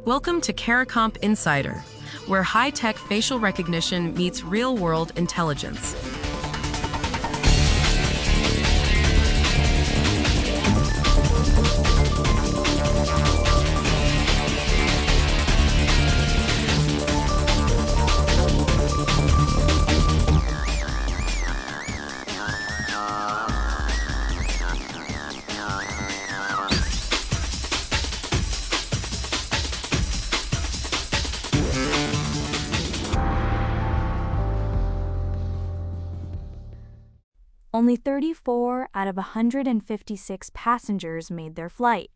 Welcome to CARICOMP Insider, where high-tech facial recognition meets real-world intelligence. Only 34 out of 156 passengers made their flight.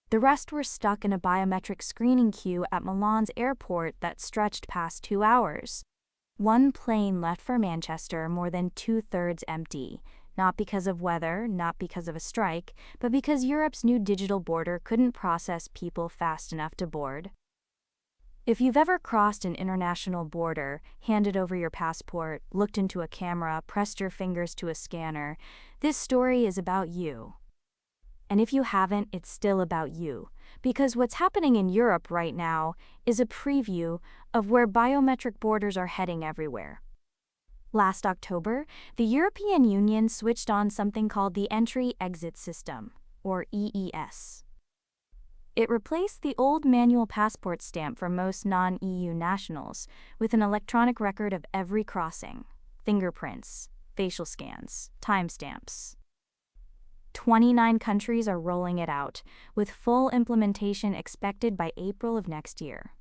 The rest were stuck in a biometric screening queue at Milan's airport that stretched past 2 hours. One plane left for Manchester more than two-thirds empty, not because of weather, not because of a strike, but because Europe's new digital border couldn't process people fast enough to board. If you've ever crossed an international border, handed over your passport, looked into a camera, pressed your fingers to a scanner, this story is about you. And if you haven't, it's still about you, because what's happening in Europe right now is a preview of where biometric borders are heading everywhere. Last October, the European Union switched on something called the Entry-Exit System, or EES. It replaced the old manual passport stamp for most non-EU nationals with an electronic record of every crossing, fingerprints, facial scans, timestamps. 29 countries are rolling it out, with full implementation expected by April of next year.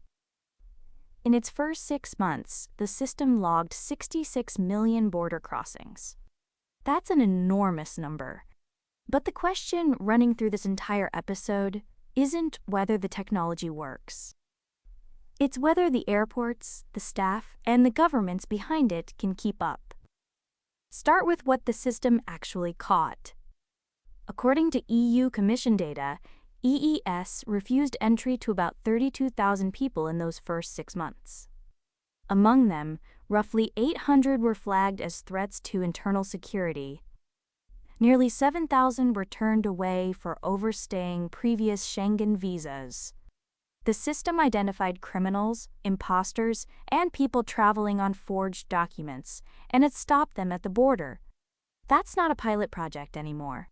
In its first 6 months, the system logged 66 million border crossings. That's an enormous number. But the question running through this entire episode isn't whether the technology works. It's whether the airports, the staff, and the governments behind it can keep up. Start with what the system actually caught. According to EU Commission data, EES refused entry to about 32,000 people in those first 6 months. Among them, roughly 800 were flagged as threats to internal security. Nearly 7,000 were turned away for overstaying previous Schengen visas. The system identified criminals, imposters, and people traveling on forged documents, and it stopped them at the border. That's not a pilot project anymore.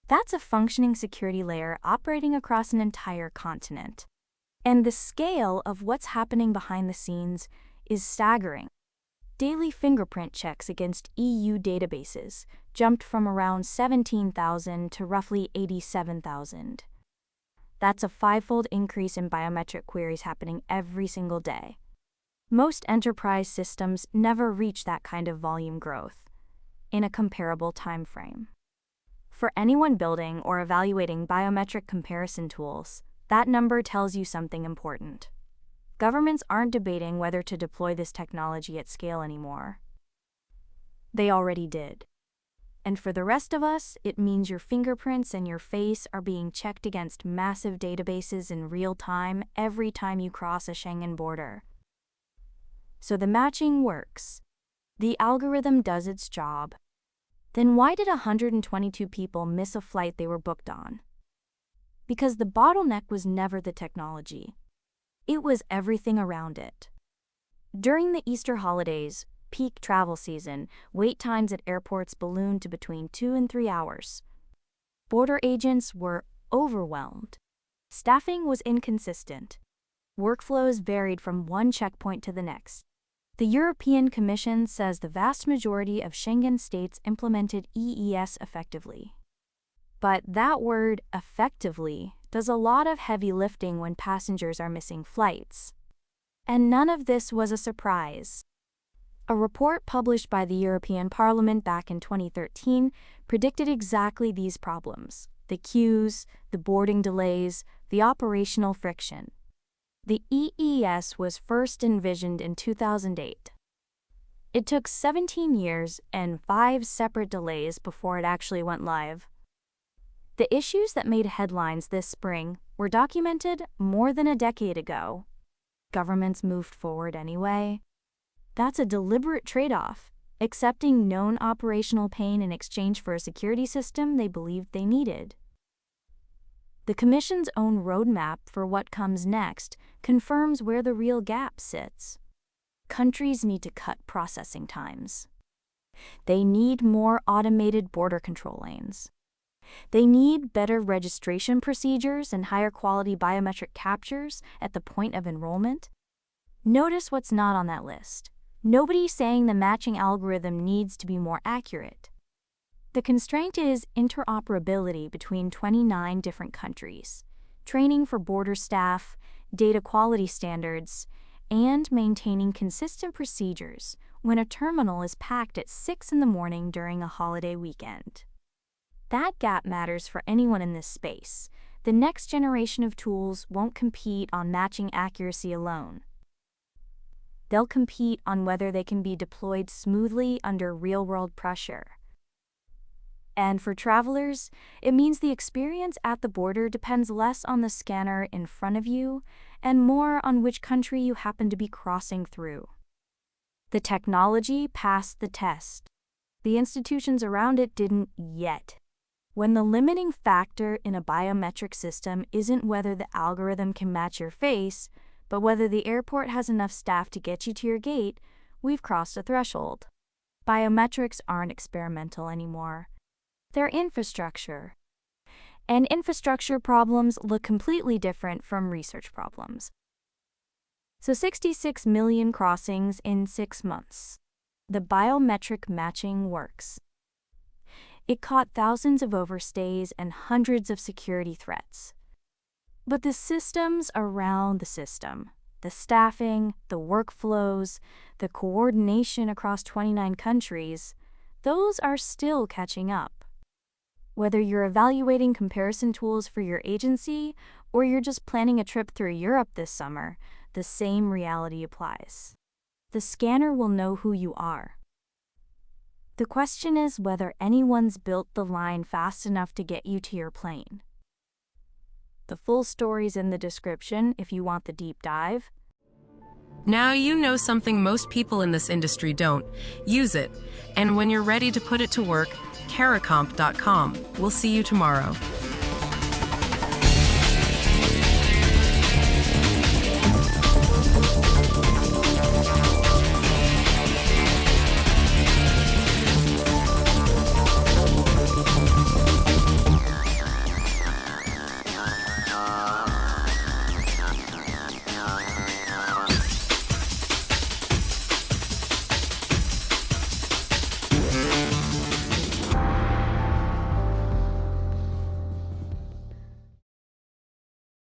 That's a functioning security layer operating across an entire continent. And the scale of what's happening behind the scenes is staggering. Daily fingerprint checks against EU databases jumped from around 17,000 to roughly 87,000. That's a 5-fold increase in biometric queries happening every single day. Most enterprise systems never reach that kind of volume growth in a comparable time frame. For anyone building or evaluating biometric comparison tools, that number tells you something important. Governments aren't debating whether to deploy this technology at scale anymore. They already did. And for the rest of us, it means your fingerprints and your face are being checked against massive databases in real time every time you cross a Schengen border. So the matching works. The algorithm does its job. Then why did 122 people miss a flight they were booked on? Because the bottleneck was never the technology. It was everything around it. During the Easter holidays, peak travel season, wait times at airports ballooned to between 2 and 3 hours. Border agents were overwhelmed. Staffing was inconsistent. Workflows varied from one checkpoint to the next. The European Commission says the vast majority of Schengen states implemented EES effectively. But that word, effectively, does a lot of heavy lifting when passengers are missing flights. And none of this was a surprise. A report published by the European Parliament back in 2013 predicted exactly these problems: the queues, the boarding delays, the operational friction. The EES was first envisioned in 2008. It took 17 years and 5 separate delays before it actually went live. The issues that made headlines this spring were documented more than a decade ago. Governments moved forward anyway. That's a deliberate trade-off, accepting known operational pain in exchange for a security system they believed they needed. The Commission's own roadmap for what comes next confirms where the real gap sits. Countries need to cut processing times. They need more automated border control lanes. They need better registration procedures and higher quality biometric captures at the point of enrollment. Notice what's not on that list. Nobody's saying the matching algorithm needs to be more accurate. The constraint is interoperability between 29 different countries, training for border staff, data quality standards, and maintaining consistent procedures when a terminal is packed at 6 in the morning during a holiday weekend. That gap matters for anyone in this space. The next generation of tools won't compete on matching accuracy alone. They'll compete on whether they can be deployed smoothly under real-world pressure. And for travelers, it means the experience at the border depends less on the scanner in front of you and more on which country you happen to be crossing through. The technology passed the test. The institutions around it didn't yet. When the limiting factor in a biometric system isn't whether the algorithm can match your face, but whether the airport has enough staff to get you to your gate, we've crossed a threshold. Biometrics aren't experimental anymore. They're infrastructure. And infrastructure problems look completely different from research problems. So 66 million crossings in 6 months. The biometric matching works. It caught thousands of overstays and hundreds of security threats. But the systems around the system, the staffing, the workflows, the coordination across 29 countries, those are still catching up. Whether you're evaluating comparison tools for your agency or you're just planning a trip through Europe this summer, the same reality applies. The scanner will know who you are. The question is whether anyone's built the line fast enough to get you to your plane. The full story's in the description if you want the deep dive. Now you know something most people in this industry don't. Use it. And when you're ready to put it to work, caracomp.com. We'll see you tomorrow.